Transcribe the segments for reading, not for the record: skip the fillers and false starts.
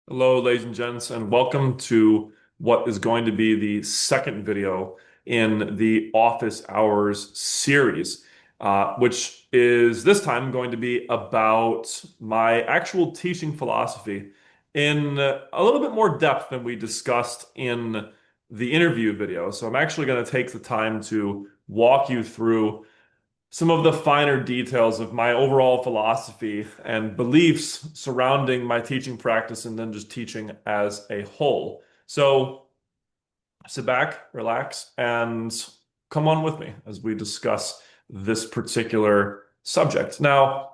Hello, ladies and gents, and welcome to what is going to be the second video in the Office Hours series, which is this time going to be about my actual teaching philosophy in a little bit more depth than we discussed in the interview video. So I'm actually going to take the time to walk you through some of the finer details of my overall philosophy and beliefs surrounding my teaching practice and then just teaching as a whole. So sit back, relax, and come on with me as we discuss this particular subject. Now,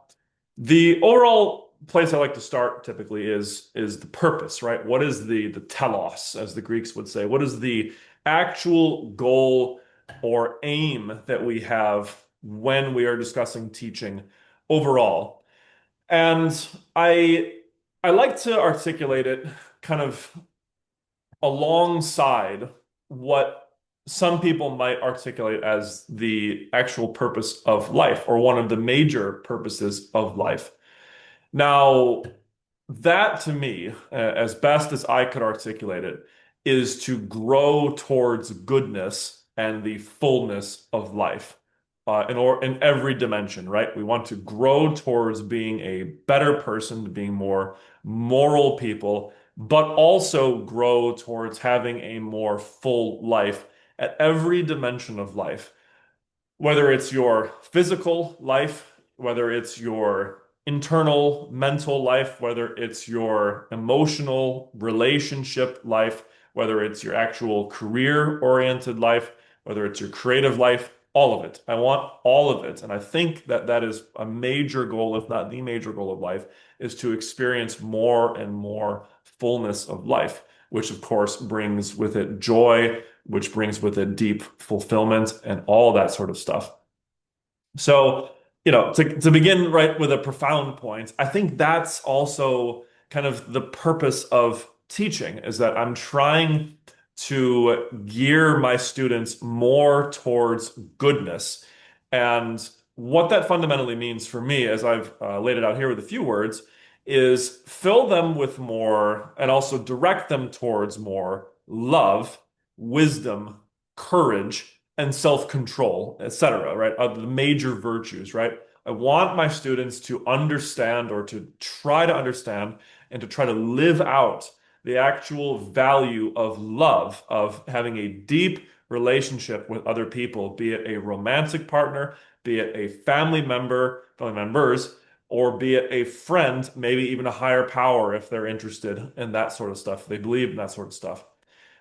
the overall place I like to start typically is the purpose, right? What is the telos, as the Greeks would say? What is the actual goal or aim that we have when we are discussing teaching overall? And I I like to articulate it kind of alongside what some people might articulate as the actual purpose of life or one of the major purposes of life. Now, that to me, as best as I could articulate it, is to grow towards goodness and the fullness of life, in every dimension, right? We want to grow towards being a better person, to being more moral people, but also grow towards having a more full life at every dimension of life, whether it's your physical life, whether it's your internal mental life, whether it's your emotional relationship life, whether it's your actual career-oriented life, whether it's your creative life, all of it. I want all of it. And I think that that is a major goal, if not the major goal of life, is to experience more and more fullness of life, which of course brings with it joy, which brings with it deep fulfillment and all that sort of stuff. So, to begin right with a profound point, I think that's also kind of the purpose of teaching is that I'm trying to gear my students more towards goodness. And what that fundamentally means for me, as I've laid it out here with a few words, is fill them with more and also direct them towards more love, wisdom, courage, and self-control, etc., right? Are the major virtues, right? I want my students to understand or to try to understand and to try to live out the actual value of love, of having a deep relationship with other people, be it a romantic partner, be it a family members, or be it a friend, maybe even a higher power if they're interested in that sort of stuff. They believe in that sort of stuff.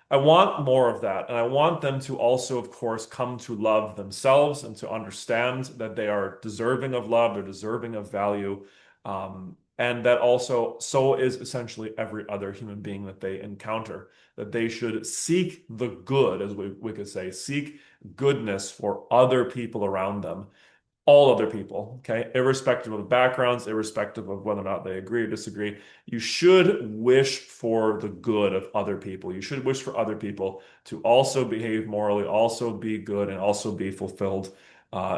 I want more of that. And I want them to also, of course, come to love themselves and to understand that they are deserving of love, they're deserving of value. And that also, so is essentially every other human being that they encounter, that they should seek the good, as we could say, seek goodness for other people around them, all other people, okay? Irrespective of backgrounds, irrespective of whether or not they agree or disagree. You should wish for the good of other people. You should wish for other people to also behave morally, also be good, and also be fulfilled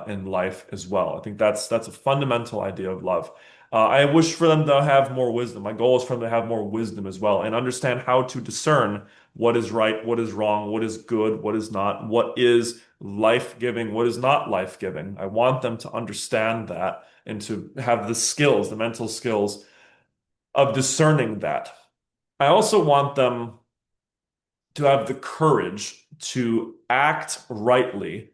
in life as well. I think that's a fundamental idea of love. I wish for them to have more wisdom. My goal is for them to have more wisdom as well and understand how to discern what is right, what is wrong, what is good, what is not, what is life-giving, what is not life-giving. I want them to understand that and to have the skills, the mental skills of discerning that. I also want them to have the courage to act rightly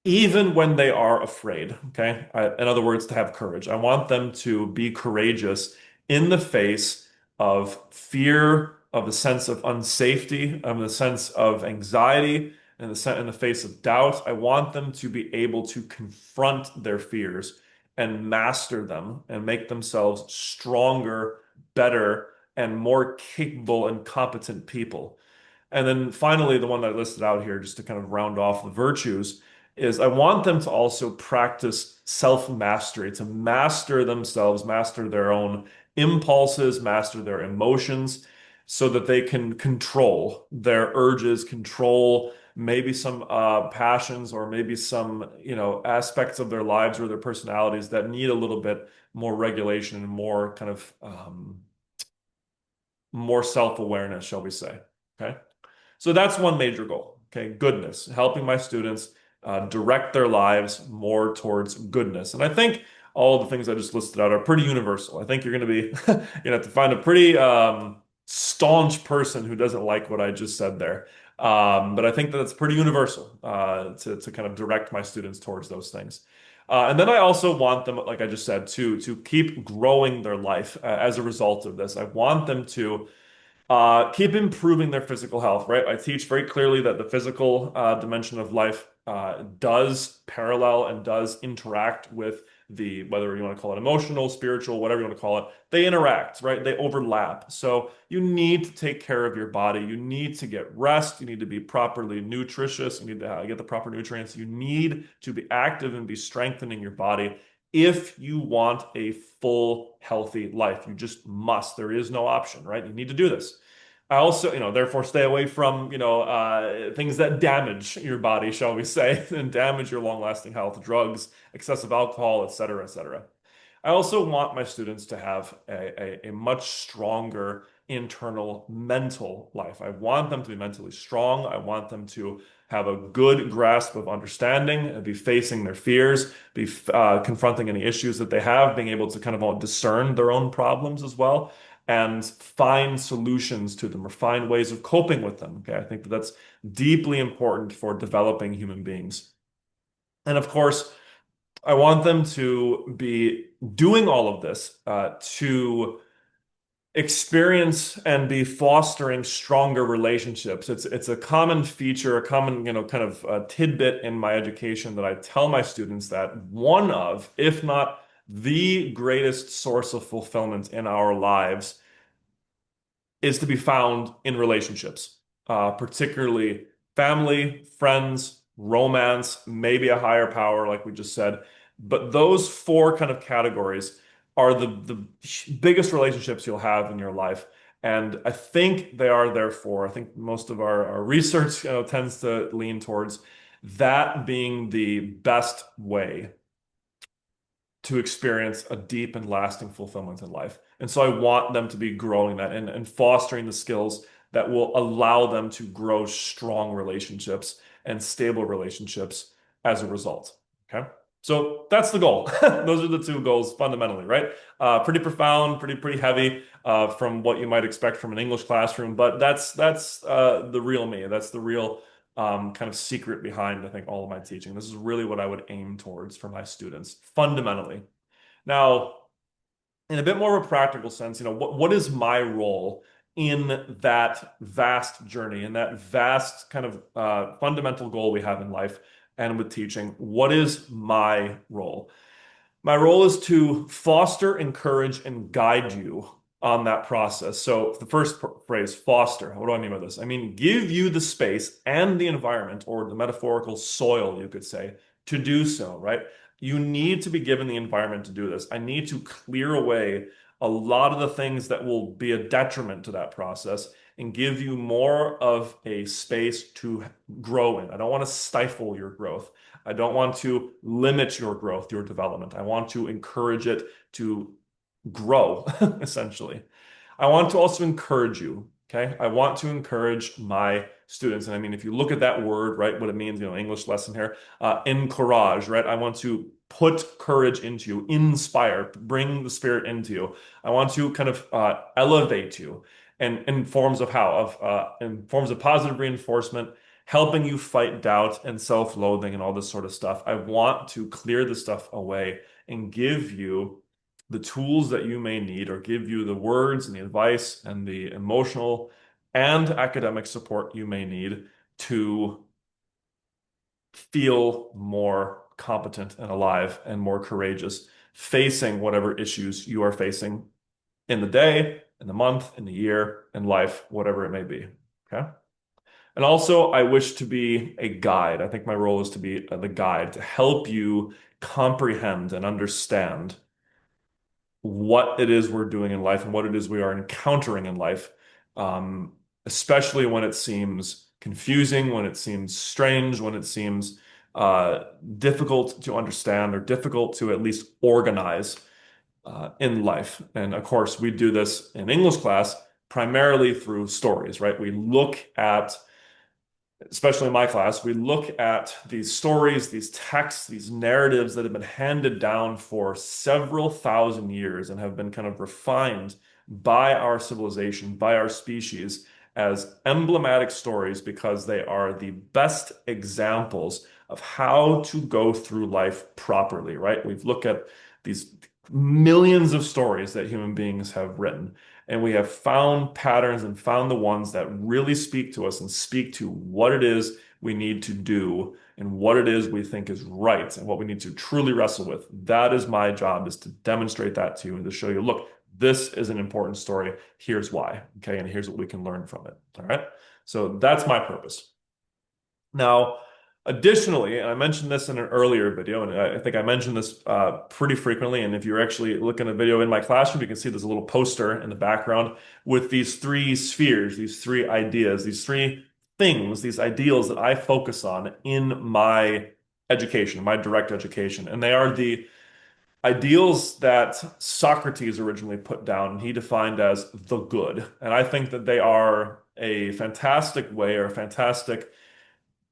even when they are afraid. Okay. In other words, to have courage. I want them to be courageous in the face of fear, of the sense of unsafety, of the sense of anxiety, in the face of doubt. I want them to be able to confront their fears and master them and make themselves stronger, better, and more capable and competent people. And then finally, the one that I listed out here, just to kind of round off the virtues, is I want them to also practice self-mastery, to master themselves, master their own impulses, master their emotions, so that they can control their urges, control maybe some passions or maybe some, aspects of their lives or their personalities that need a little bit more regulation and more kind of more self-awareness, shall we say. Okay. So that's one major goal. Okay. Goodness, helping my students direct their lives more towards goodness. And I think all the things I just listed out are pretty universal. I think you're going to be, you have to find a pretty staunch person who doesn't like what I just said there. But I think that it's pretty universal to kind of direct my students towards those things. And then I also want them, like I just said, to keep growing their life as a result of this. I want them to keep improving their physical health, right? I teach very clearly that the physical dimension of life does parallel and does interact with the, whether you want to call it emotional, spiritual, whatever you want to call it, they interact, right? They overlap. So you need to take care of your body. You need to get rest. You need to be properly nutritious. You need to get the proper nutrients. You need to be active and be strengthening your body if you want a full, healthy life. You just must. There is no option, right? You need to do this. I also, therefore stay away from, things that damage your body, shall we say, and damage your long-lasting health, drugs, excessive alcohol, et cetera, et cetera. I also want my students to have a much stronger internal mental life. I want them to be mentally strong. I want them to have a good grasp of understanding and be facing their fears, be confronting any issues that they have, being able to kind of discern their own problems as well, and find solutions to them or find ways of coping with them. Okay, I think that that's deeply important for developing human beings. And of course, I want them to be doing all of this to experience and be fostering stronger relationships. It's a common feature, a common, kind of tidbit in my education that I tell my students that one of, if not the greatest source of fulfillment in our lives is to be found in relationships, particularly family, friends, romance, maybe a higher power, like we just said. But those four kind of categories are the biggest relationships you'll have in your life. And I think they are therefore, I think most of our research, tends to lean towards that being the best way to experience a deep and lasting fulfillment in life. And so I want them to be growing that and fostering the skills that will allow them to grow strong relationships and stable relationships as a result. Okay. So that's the goal. Those are the two goals fundamentally, right? Pretty profound, pretty heavy from what you might expect from an English classroom, but that's the real me. That's the real kind of secret behind, I think, all of my teaching. This is really what I would aim towards for my students, fundamentally. Now, in a bit more of a practical sense, what is my role in that vast journey, in that vast kind of fundamental goal we have in life and with teaching? What is my role? My role is to foster, encourage, and guide you on that process. So the first phrase, foster, what do I mean by this? I mean, give you the space and the environment, or the metaphorical soil, you could say, to do so, right? You need to be given the environment to do this. I need to clear away a lot of the things that will be a detriment to that process and give you more of a space to grow in. I don't want to stifle your growth. I don't want to limit your growth, your development. I want to encourage it to grow, essentially. I want to also encourage you. Okay. I want to encourage my students. And I mean, if you look at that word, right, what it means, English lesson here, encourage, right? I want to put courage into you, inspire, bring the spirit into you. I want to kind of elevate you and in forms of how? In forms of positive reinforcement, helping you fight doubt and self-loathing and all this sort of stuff. I want to clear the stuff away and give you the tools that you may need, or give you the words and the advice and the emotional and academic support you may need to feel more competent and alive and more courageous, facing whatever issues you are facing in the day, in the month, in the year, in life, whatever it may be. Okay. And also, I wish to be a guide. I think my role is to be the guide, to help you comprehend and understand what it is we're doing in life and what it is we are encountering in life, especially when it seems confusing, when it seems strange, when it seems difficult to understand or difficult to at least organize in life. And of course, we do this in English class primarily through stories, right? We look at, especially in my class, we look at these stories, these texts, these narratives that have been handed down for several thousand years and have been kind of refined by our civilization, by our species, as emblematic stories because they are the best examples of how to go through life properly, right? We've looked at these millions of stories that human beings have written. And we have found patterns and found the ones that really speak to us and speak to what it is we need to do and what it is we think is right and what we need to truly wrestle with. That is my job, is to demonstrate that to you and to show you, look, this is an important story. Here's why. Okay. And here's what we can learn from it. All right. So that's my purpose. Now, additionally, and I mentioned this in an earlier video, and I think I mentioned this pretty frequently. And if you're actually looking at a video in my classroom, you can see there's a little poster in the background with these three spheres, these three ideas, these three things, these ideals that I focus on in my education, my direct education. And they are the ideals that Socrates originally put down, and he defined as the good. And I think that they are a fantastic way or a fantastic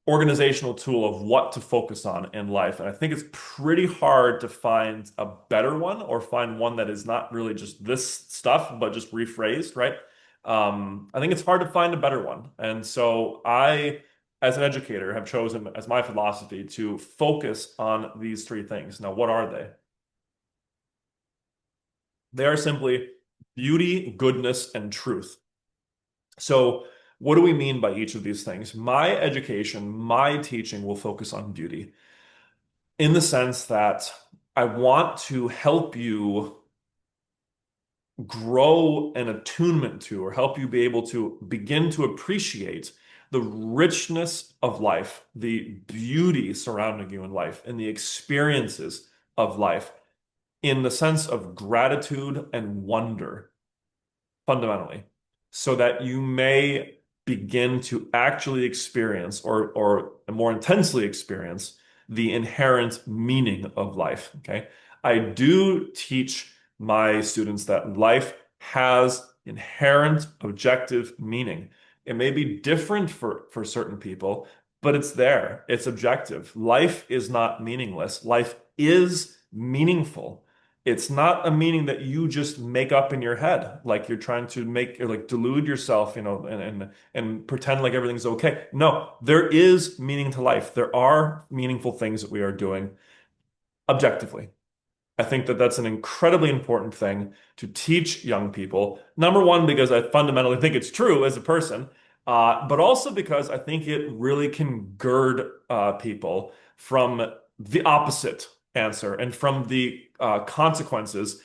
organizational tool of what to focus on in life. And I think it's pretty hard to find a better one or find one that is not really just this stuff, but just rephrased, right? I think it's hard to find a better one. And so I, as an educator, have chosen as my philosophy to focus on these three things. Now, what are they? They are simply beauty, goodness, and truth. So, what do we mean by each of these things? My education, my teaching will focus on beauty in the sense that I want to help you grow an attunement to, or help you be able to begin to appreciate the richness of life, the beauty surrounding you in life, and the experiences of life in the sense of gratitude and wonder fundamentally, so that you may begin to actually experience or more intensely experience the inherent meaning of life. Okay. I do teach my students that life has inherent objective meaning. It may be different for certain people, but it's there. It's objective. Life is not meaningless. Life is meaningful. It's not a meaning that you just make up in your head, like you're trying to make or like delude yourself, and pretend like everything's okay. No, there is meaning to life. There are meaningful things that we are doing objectively. I think that that's an incredibly important thing to teach young people. Number one, because I fundamentally think it's true as a person, but also because I think it really can gird people from the opposite answer and from the consequences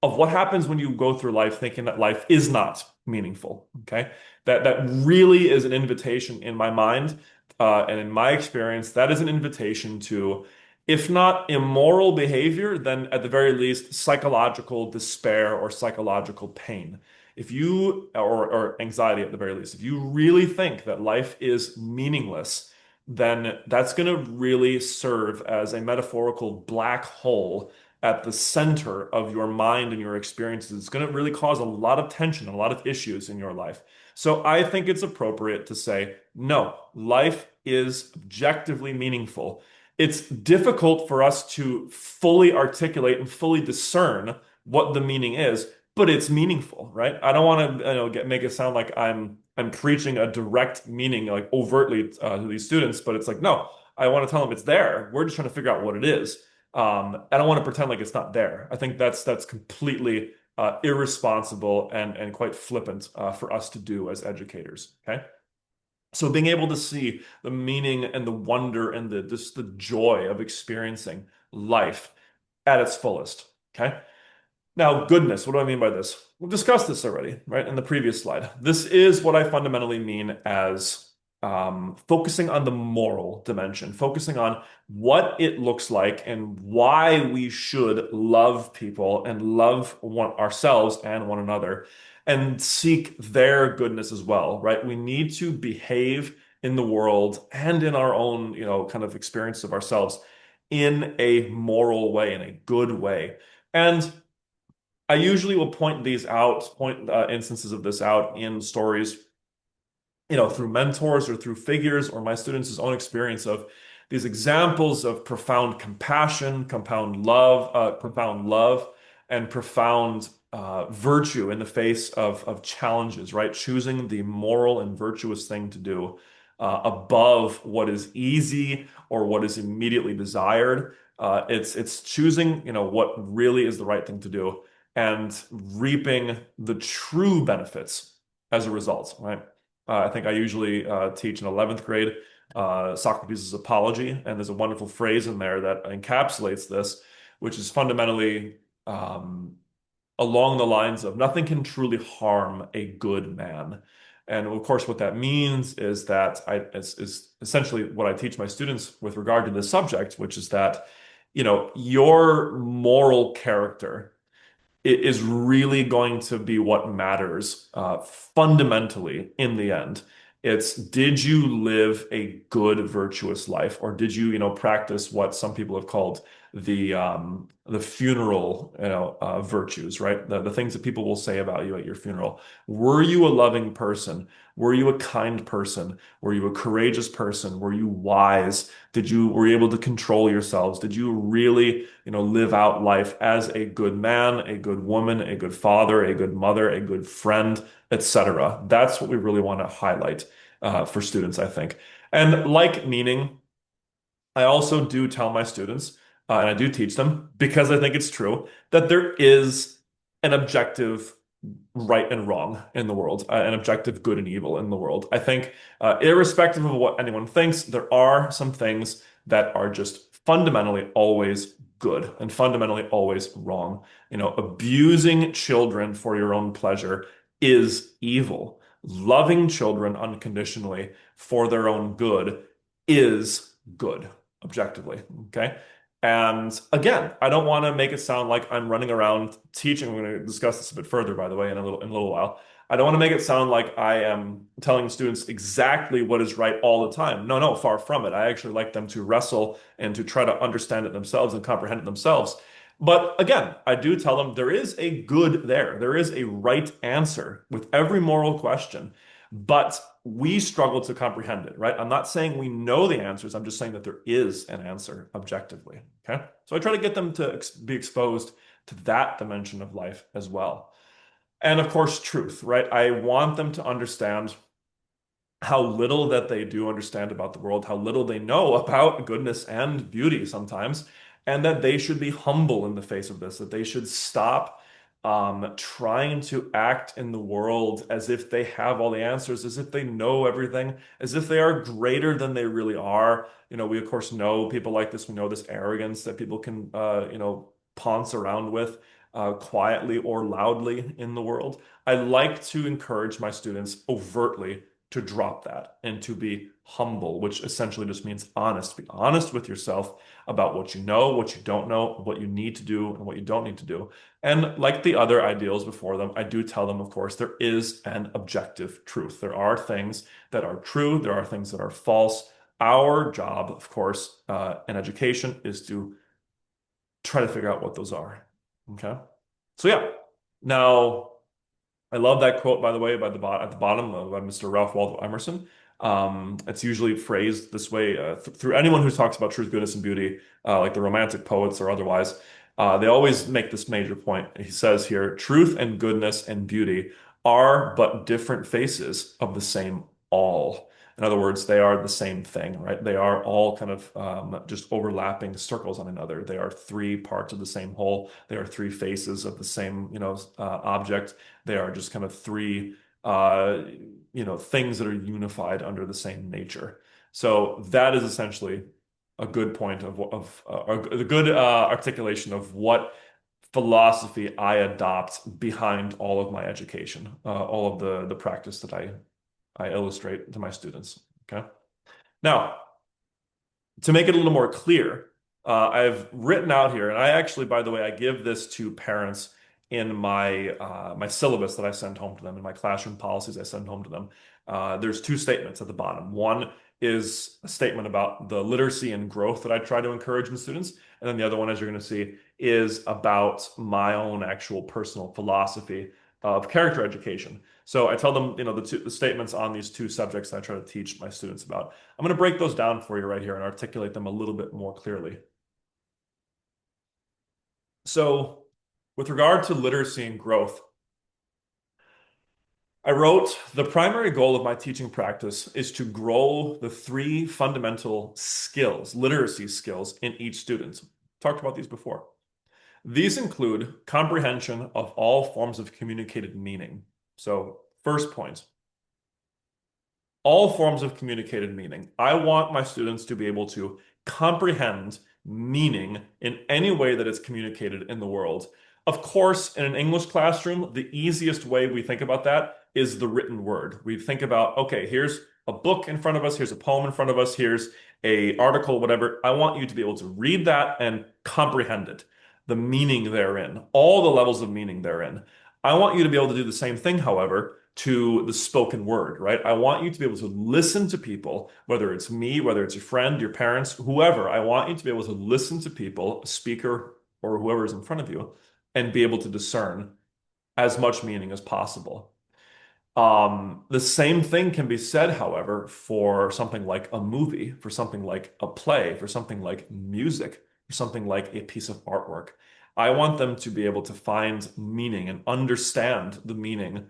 of what happens when you go through life thinking that life is not meaningful. Okay, that really is an invitation in my mind, and in my experience, that is an invitation to, if not immoral behavior, then at the very least psychological despair or psychological pain. If you, or anxiety at the very least, if you really think that life is meaningless, then that's going to really serve as a metaphorical black hole at the center of your mind and your experiences. It's going to really cause a lot of tension, a lot of issues in your life. So I think it's appropriate to say, no, life is objectively meaningful. It's difficult for us to fully articulate and fully discern what the meaning is, but it's meaningful, right? I don't want to, make it sound like I'm preaching a direct meaning like overtly to these students, but it's like, no, I want to tell them it's there. We're just trying to figure out what it is. I don't want to pretend like it's not there. I think that's completely irresponsible and quite flippant for us to do as educators. Okay. So being able to see the meaning and the wonder and the just the joy of experiencing life at its fullest. Okay. Now, goodness, what do I mean by this? We've discussed this already, right, in the previous slide. This is what I fundamentally mean as focusing on the moral dimension, focusing on what it looks like and why we should love people and love ourselves and one another and seek their goodness as well, right? We need to behave in the world and in our own, kind of experience of ourselves in a moral way, in a good way. And I usually will point these out, point instances of this out in stories, through mentors or through figures or my students' own experience of these examples of profound compassion, profound love, and profound virtue in the face of challenges, right? Choosing the moral and virtuous thing to do above what is easy or what is immediately desired. It's choosing, what really is the right thing to do and reaping the true benefits as a result, right? I think I usually teach in 11th grade Socrates' Apology, and there's a wonderful phrase in there that encapsulates this, which is fundamentally along the lines of nothing can truly harm a good man. And of course, what that means is that is essentially what I teach my students with regard to this subject, which is that, your moral character it is really going to be what matters fundamentally in the end. It's did you live a good, virtuous life, or did you, practice what some people have called the funeral, virtues, right? The things that people will say about you at your funeral. Were you a loving person? Were you a kind person? Were you a courageous person? Were you wise? Were you able to control yourselves? Did you really, live out life as a good man, a good woman, a good father, a good mother, a good friend, etc.? That's what we really want to highlight for students, I think. And like meaning, I also do tell my students, and I do teach them because I think it's true, that there is an objective right and wrong in the world, an objective good and evil in the world. I think, irrespective of what anyone thinks, there are some things that are just fundamentally always good and fundamentally always wrong. Abusing children for your own pleasure is evil. Loving children unconditionally for their own good is good, objectively. Okay. And again, I don't want to make it sound like I'm running around teaching. We're going to discuss this a bit further, by the way, in a little while. I don't want to make it sound like I am telling students exactly what is right all the time. No, no, far from it. I actually like them to wrestle and to try to understand it themselves and comprehend it themselves. But again, I do tell them there is a good there. There is a right answer with every moral question, but we struggle to comprehend it, right? I'm not saying we know the answers. I'm just saying that there is an answer objectively. Okay. So I try to get them to be exposed to that dimension of life as well. And of course, truth, right? I want them to understand how little that they do understand about the world, how little they know about goodness and beauty sometimes, and that they should be humble in the face of this, that they should stop trying to act in the world as if they have all the answers, as if they know everything, as if they are greater than they really are. We of course know people like this. We know this arrogance that people can, paunce around with quietly or loudly in the world. I like to encourage my students overtly to drop that and to be humble, which essentially just means honest. Be honest with yourself about what you know, what you don't know, what you need to do, and what you don't need to do. And like the other ideals before them, I do tell them, of course, there is an objective truth. There are things that are true, there are things that are false. Our job, of course, in education is to try to figure out what those are. Okay. So yeah. Now, I love that quote, by the way, at the bottom by Mr. Ralph Waldo Emerson. It's usually phrased this way through anyone who talks about truth, goodness, and beauty, like the Romantic poets or otherwise. They always make this major point. He says here, truth and goodness and beauty are but different faces of the same all. In other words, they are the same thing, right? They are all kind of just overlapping circles on another. They are three parts of the same whole. They are three faces of the same, object. They are just kind of three, things that are unified under the same nature. So that is essentially a good point a good articulation of what philosophy I adopt behind all of my education, all of the practice that I illustrate to my students. Okay. Now, to make it a little more clear, I've written out here, and I actually, by the way, I give this to parents in my syllabus that I send home to them, in my classroom policies I send home to them. There's two statements at the bottom. One is a statement about the literacy and growth that I try to encourage in students, and then the other one, as you're going to see, is about my own actual personal philosophy of character education. So I tell them, the statements on these two subjects that I try to teach my students about. I'm going to break those down for you right here and articulate them a little bit more clearly. So, with regard to literacy and growth, I wrote the primary goal of my teaching practice is to grow the three fundamental skills, literacy skills in each student. Talked about these before. These include comprehension of all forms of communicated meaning. So, first point, all forms of communicated meaning. I want my students to be able to comprehend meaning in any way that it's communicated in the world. Of course, in an English classroom, the easiest way we think about that is the written word. We think about, okay, here's a book in front of us, here's a poem in front of us, here's a article, whatever. I want you to be able to read that and comprehend it, the meaning therein, all the levels of meaning therein. I want you to be able to do the same thing, however, to the spoken word, right? I want you to be able to listen to people, whether it's me, whether it's your friend, your parents, whoever. I want you to be able to listen to people, a speaker or whoever is in front of you, and be able to discern as much meaning as possible. The same thing can be said, however, for something like a movie, for something like a play, for something like music, for something like a piece of artwork. I want them to be able to find meaning and understand the meaning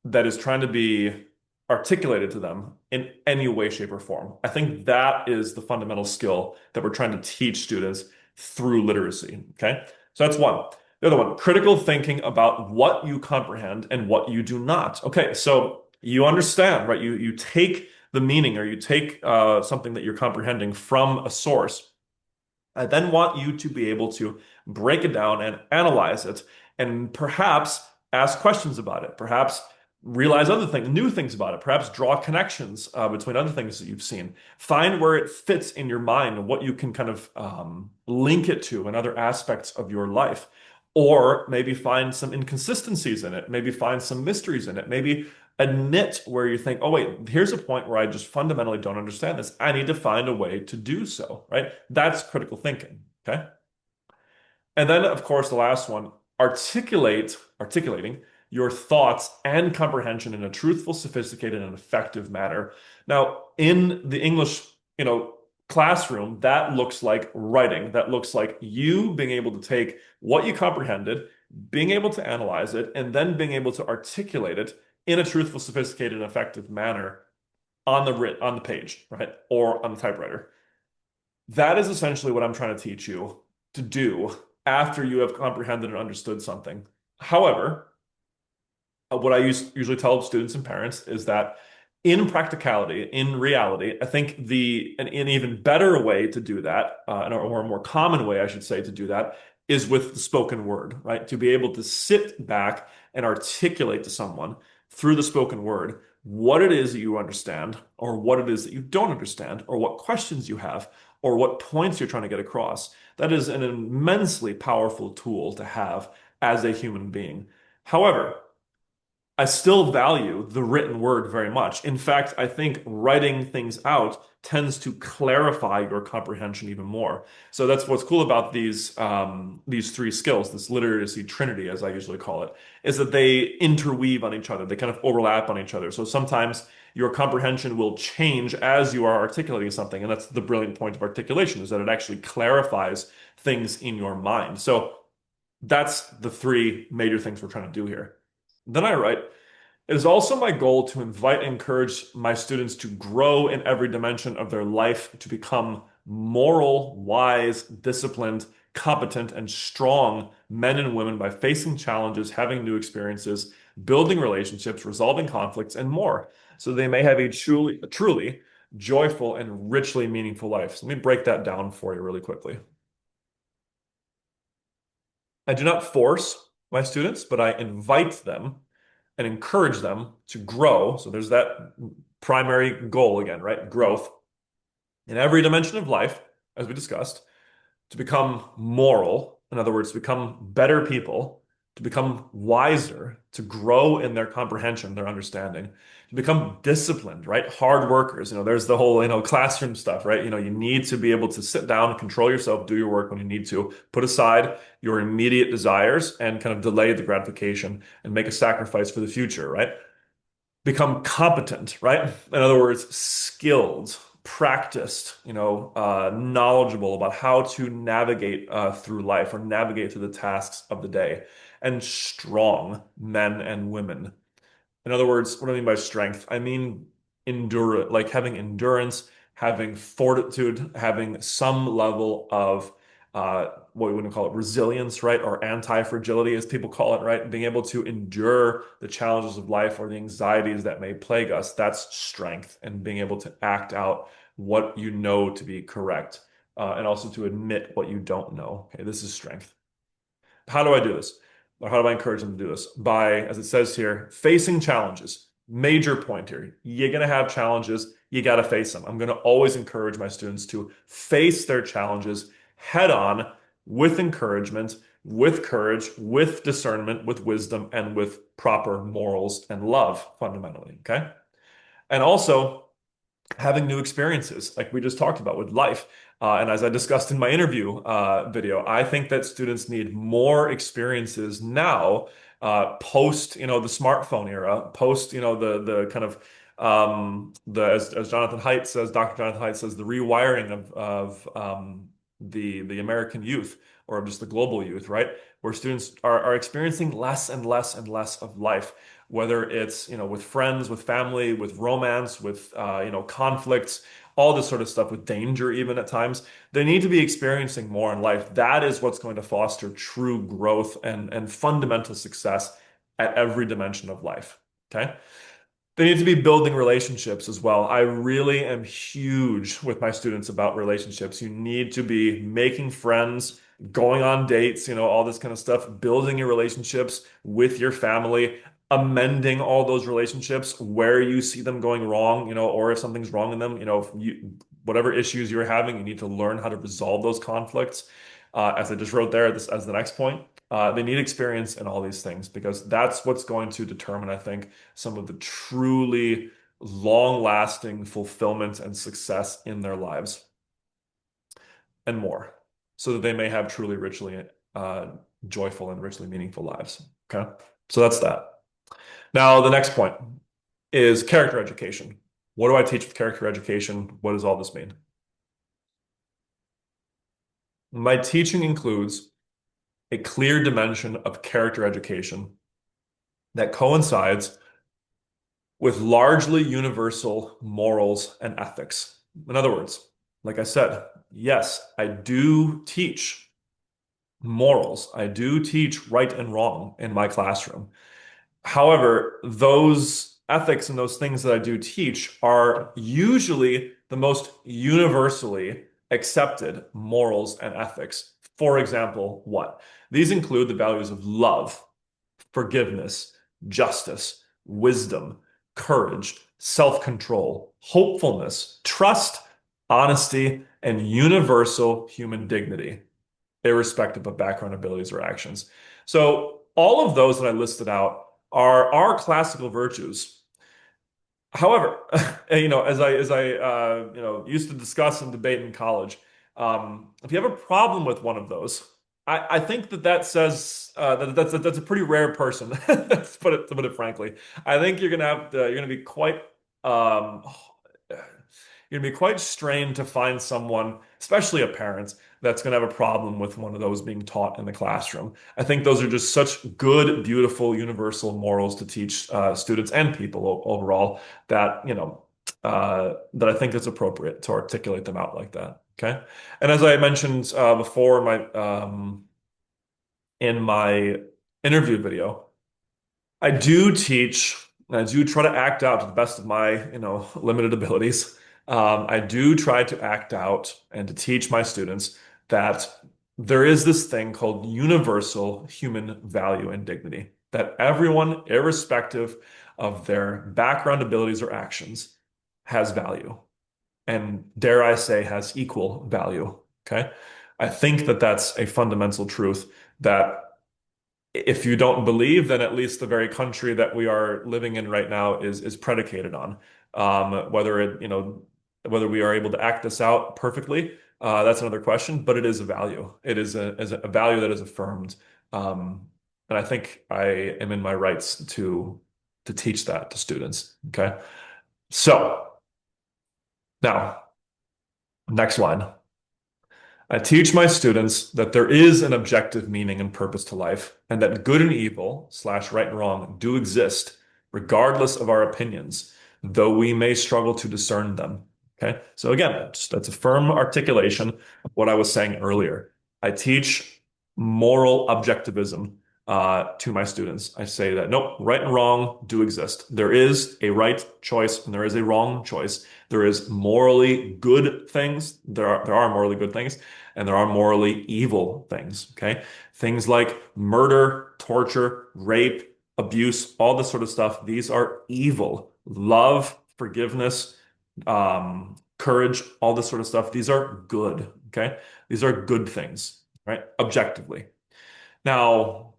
that is trying to be articulated to them in any way, shape, or form. I think that is the fundamental skill that we're trying to teach students through literacy. Okay. So that's one. The other one, critical thinking about what you comprehend and what you do not. Okay. So you understand, right? You take the meaning or you take something that you're comprehending from a source. I then want you to be able to break it down and analyze it and perhaps ask questions about it, perhaps realize other things, new things about it, perhaps draw connections between other things that you've seen. Find where it fits in your mind and what you can kind of link it to in other aspects of your life. Or maybe find some inconsistencies in it, maybe find some mysteries in it, maybe admit where you think, oh, wait, here's a point where I just fundamentally don't understand this. I need to find a way to do so, right? That's critical thinking. Okay. And then, of course, the last one, articulating your thoughts and comprehension in a truthful, sophisticated, and effective manner. Now, in the English, classroom, that looks like writing. That looks like you being able to take what you comprehended, being able to analyze it, and then being able to articulate it in a truthful, sophisticated, and effective manner on the page, right? Or on the typewriter. That is essentially what I'm trying to teach you to do after you have comprehended and understood something. However, what I usually tell students and parents is that in practicality, in reality, I think an even better way to do that, or a more common way, I should say, to do that is with the spoken word, right? To be able to sit back and articulate to someone through the spoken word what it is that you understand, or what it is that you don't understand, or what questions you have, or what points you're trying to get across. That is an immensely powerful tool to have as a human being. However, I still value the written word very much. In fact, I think writing things out tends to clarify your comprehension even more. So that's what's cool about these three skills, this literacy trinity, as I usually call it, is that they interweave on each other. They kind of overlap on each other. So sometimes your comprehension will change as you are articulating something, and that's the brilliant point of articulation, is that it actually clarifies things in your mind. So that's the three major things we're trying to do here. Then I write, it is also my goal to invite and encourage my students to grow in every dimension of their life to become moral, wise, disciplined, competent, and strong men and women by facing challenges, having new experiences, building relationships, resolving conflicts, and more, so they may have a truly joyful and richly meaningful life. So let me break that down for you really quickly. I do not force my students, but I invite them and encourage them to grow. So there's that primary goal again, right? Growth in every dimension of life, as we discussed, to become moral. In other words, to become better people, to become wiser, to grow in their comprehension, their understanding, to become disciplined, right? Hard workers. There's the whole, classroom stuff, right? You need to be able to sit down, control yourself, do your work when you need to, put aside your immediate desires and kind of delay the gratification and make a sacrifice for the future, right? Become competent, right? In other words, skilled, practiced, knowledgeable about how to navigate through life or navigate through the tasks of the day, and strong men and women. In other words, what do I mean by strength? I mean like having endurance, having fortitude, having some level of what we would call it resilience, right? Or anti-fragility, as people call it, right? Being able to endure the challenges of life or the anxieties that may plague us. That's strength, and being able to act out what you know to be correct, and also to admit what you don't know. Okay, this is strength. How do I do this? Or how do I encourage them to do this? By, as it says here, facing challenges. Major point here. You're going to have challenges. You got to face them. I'm going to always encourage my students to face their challenges head on with encouragement, with courage, with discernment, with wisdom, and with proper morals and love, fundamentally. Okay. And also, having new experiences, like we just talked about with life. And as I discussed in my interview video, I think that students need more experiences now, post, the smartphone era, post, the kind of as Jonathan Haidt says, Dr. Jonathan Haidt says, the rewiring of the American youth or of just the global youth, right? Where students are experiencing less and less and less of life, whether it's, with friends, with family, with romance, with, conflicts, all this sort of stuff, with danger even at times. They need to be experiencing more in life. That is what's going to foster true growth and fundamental success at every dimension of life. Okay. They need to be building relationships as well. I really am huge with my students about relationships. You need to be making friends, going on dates, all this kind of stuff, building your relationships with your family, amending all those relationships where you see them going wrong, or if something's wrong in them, if whatever issues you're having, you need to learn how to resolve those conflicts. As I just wrote there, this as the next point. They need experience in all these things because that's what's going to determine, I think, some of the truly long-lasting fulfillment and success in their lives and more, so that they may have truly richly uh, joyful and richly meaningful lives. Okay, so that's that. Now, the next point is character education. What do I teach with character education? What does all this mean? My teaching includes a clear dimension of character education that coincides with largely universal morals and ethics. In other words, like I said, yes, I do teach morals. I do teach right and wrong in my classroom. However, those ethics and those things that I do teach are usually the most universally accepted morals and ethics. For example, what? These include the values of love, forgiveness, justice, wisdom, courage, self-control, hopefulness, trust, honesty, and universal human dignity, irrespective of background abilities or actions. So all of those that I listed out are classical virtues. However, as I used to discuss and debate in college, if you have a problem with one of those, I think that says that's a pretty rare person. To put it frankly, I think you're gonna be quite um, you're gonna be quite strained to find someone, especially a parent, that's gonna have a problem with one of those being taught in the classroom. I think those are just such good, beautiful, universal morals to teach students and people overall that that I think it's appropriate to articulate them out like that. Okay, and as I mentioned before in my interview video, I do teach, and I do try to act out to the best of my, limited abilities. I do try to act out and to teach my students that there is this thing called universal human value and dignity, that everyone, irrespective of their background, abilities, or actions, has value, and dare I say, has equal value. Okay. I think that that's a fundamental truth that if you don't believe, then at least the very country that we are living in right now is predicated on. Whether we are able to act this out perfectly, that's another question. But it is a value. It is a value that is affirmed, and I think I am in my rights to teach that to students. Okay, so now next line. I teach my students that there is an objective meaning and purpose to life, and that good and evil, slash right and wrong, do exist, regardless of our opinions, though we may struggle to discern them. Okay. So again, that's a firm articulation of what I was saying earlier. I teach moral objectivism to my students. I say that nope, right and wrong do exist. There is a right choice and there is a wrong choice. There is morally good things. There are morally good things and there are morally evil things. Okay. Things like murder, torture, rape, abuse, all this sort of stuff. These are evil. Love, forgiveness, courage, all this sort of stuff. These are good. Okay. These are good things, right? Objectively. Now,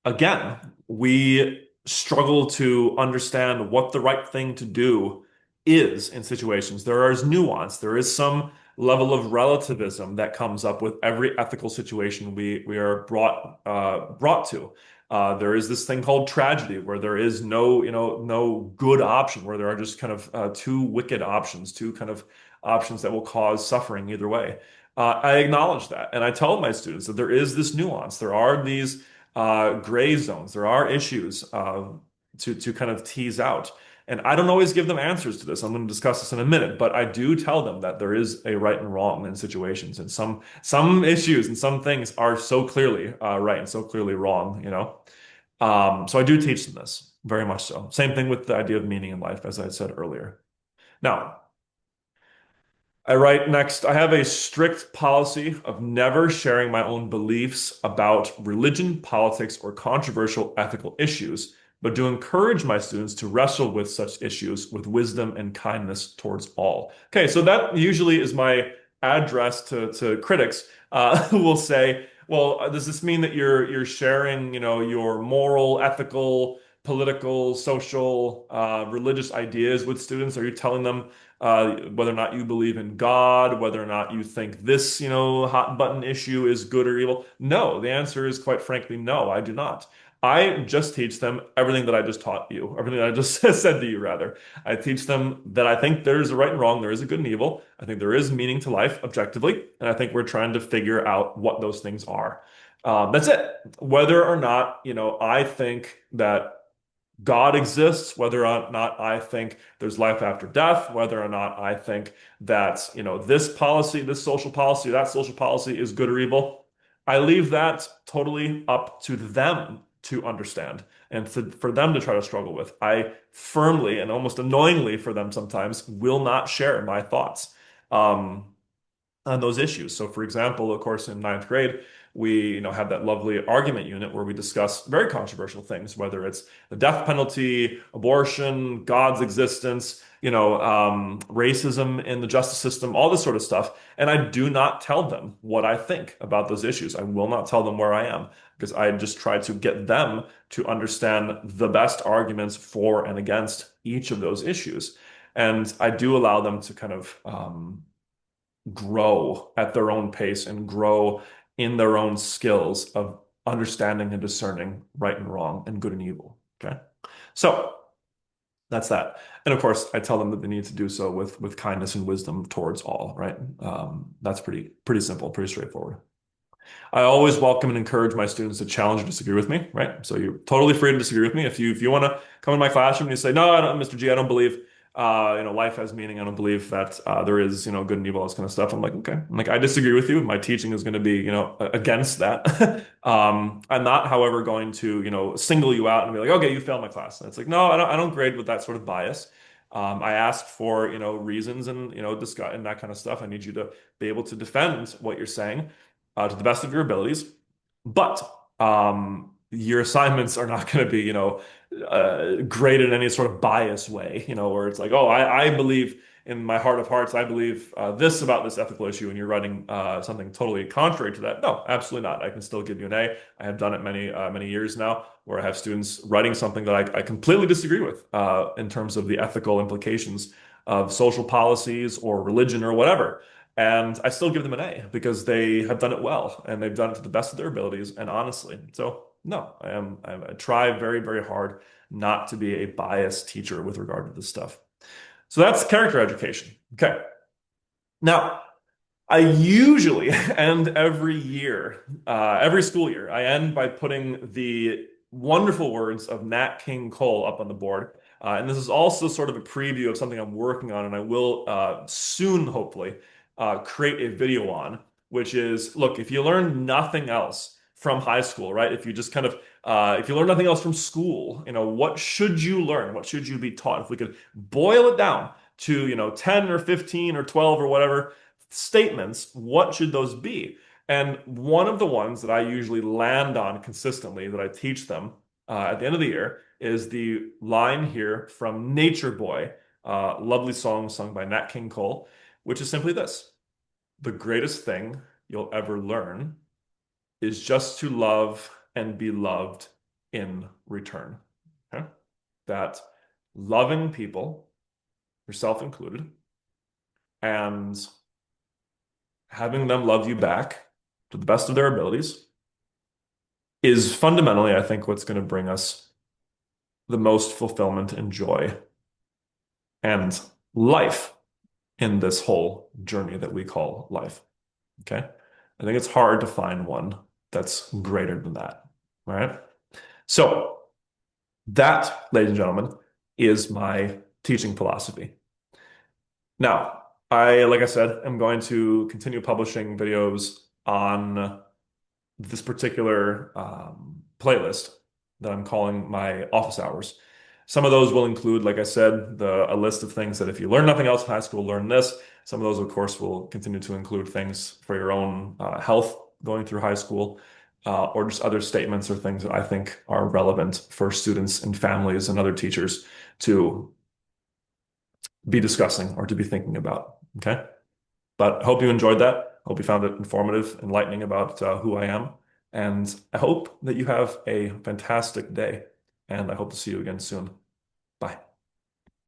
again, we struggle to understand what the right thing to do is in situations. There is nuance. There is some level of relativism that comes up with every ethical situation we are brought to. There is this thing called tragedy, where there is no good option, where there are just kind of two wicked options, two kind of options that will cause suffering either way. I acknowledge that, and I tell my students that there is this nuance. There are these gray zones. There are issues to kind of tease out. And I don't always give them answers to this. I'm going to discuss this in a minute, but I do tell them that there is a right and wrong in situations, and some issues and some things are so clearly right and so clearly wrong, you know. So I do teach them this very much so. Same thing with the idea of meaning in life, as I said earlier. Now, I write next, I have a strict policy of never sharing my own beliefs about religion, politics, or controversial ethical issues, but do encourage my students to wrestle with such issues with wisdom and kindness towards all. Okay, so that usually is my address to critics who will say, well, does this mean that you're sharing, your moral, ethical, political, social, religious ideas with students? Are you telling them whether or not you believe in God, whether or not you think this, hot button issue is good or evil? No, the answer is quite frankly, no, I do not. I just teach them everything that I just taught you, everything that I just said to you, rather. I teach them that I think there's a right and wrong, there is a good and evil. I think there is meaning to life objectively, and I think we're trying to figure out what those things are. That's it. Whether or not, I think that God exists, whether or not I think there's life after death, whether or not I think that, this policy, this social policy, that social policy is good or evil. I leave that totally up to them to understand and for them to try to struggle with. I firmly and almost annoyingly for them sometimes will not share my thoughts. Um, on those issues. So, for example, of course, in ninth grade, we, have that lovely argument unit where we discuss very controversial things, whether it's the death penalty, abortion, God's existence, racism in the justice system, all this sort of stuff. And I do not tell them what I think about those issues. I will not tell them where I am because I just try to get them to understand the best arguments for and against each of those issues. And I do allow them to kind of grow at their own pace and grow in their own skills of understanding and discerning right and wrong and good and evil. Okay. So that's that. And of course, I tell them that they need to do so with kindness and wisdom towards all, right? That's pretty simple, pretty straightforward. I always welcome and encourage my students to challenge or disagree with me, right? So you're totally free to disagree with me. If you want to come in my classroom and you say, no, I don't, Mr. G, I don't believe life has meaning. I don't believe that there is, good and evil, all this kind of stuff. I'm like, okay. I'm like, I disagree with you. My teaching is going to be, against that. I'm not, however, going to, single you out and be like, okay, you failed my class. And it's like, no, I don't grade with that sort of bias. I asked for, reasons and, discuss and that kind of stuff. I need you to be able to defend what you're saying to the best of your abilities. But your assignments are not going to be, graded in any sort of bias way, where it's like, oh, I believe in my heart of hearts, I believe this about this ethical issue, and you're writing something totally contrary to that. No, absolutely not. I can still give you an A. I have done it many years now, where I have students writing something that I completely disagree with in terms of the ethical implications of social policies or religion or whatever. And I still give them an A because they have done it well and they've done it to the best of their abilities and honestly. So no, I try very hard not to be a biased teacher with regard to this stuff. So that's character education. Okay. Now, I usually end every year, every school year, I end by putting the wonderful words of Nat King Cole up on the board. And this is also sort of a preview of something I'm working on, and I will soon, hopefully, create a video on, which is, look, if you learn nothing else from high school, right? If you just kind of, if you learn nothing else from school, what should you learn? What should you be taught? If we could boil it down to, 10 or 15 or 12 or whatever statements, what should those be? And one of the ones that I usually land on consistently that I teach them at the end of the year is the line here from Nature Boy, lovely song sung by Nat King Cole, which is simply this: the greatest thing you'll ever learn is just to love and be loved in return. Okay? That loving people, yourself included, and having them love you back to the best of their abilities is fundamentally, I think, what's going to bring us the most fulfillment and joy and life in this whole journey that we call life. Okay. I think it's hard to find one that's greater than that. All right. So, that, ladies and gentlemen, is my teaching philosophy. Now, like I said, am going to continue publishing videos on this particular playlist that I'm calling my office hours. Some of those will include, like I said, a list of things that if you learn nothing else in high school, learn this. Some of those, of course, will continue to include things for your own health going through high school, or just other statements or things that I think are relevant for students and families and other teachers to be discussing or to be thinking about. Okay. But I hope you enjoyed that. Hope you found it informative, enlightening about who I am. And I hope that you have a fantastic day. And I hope to see you again soon. Bye.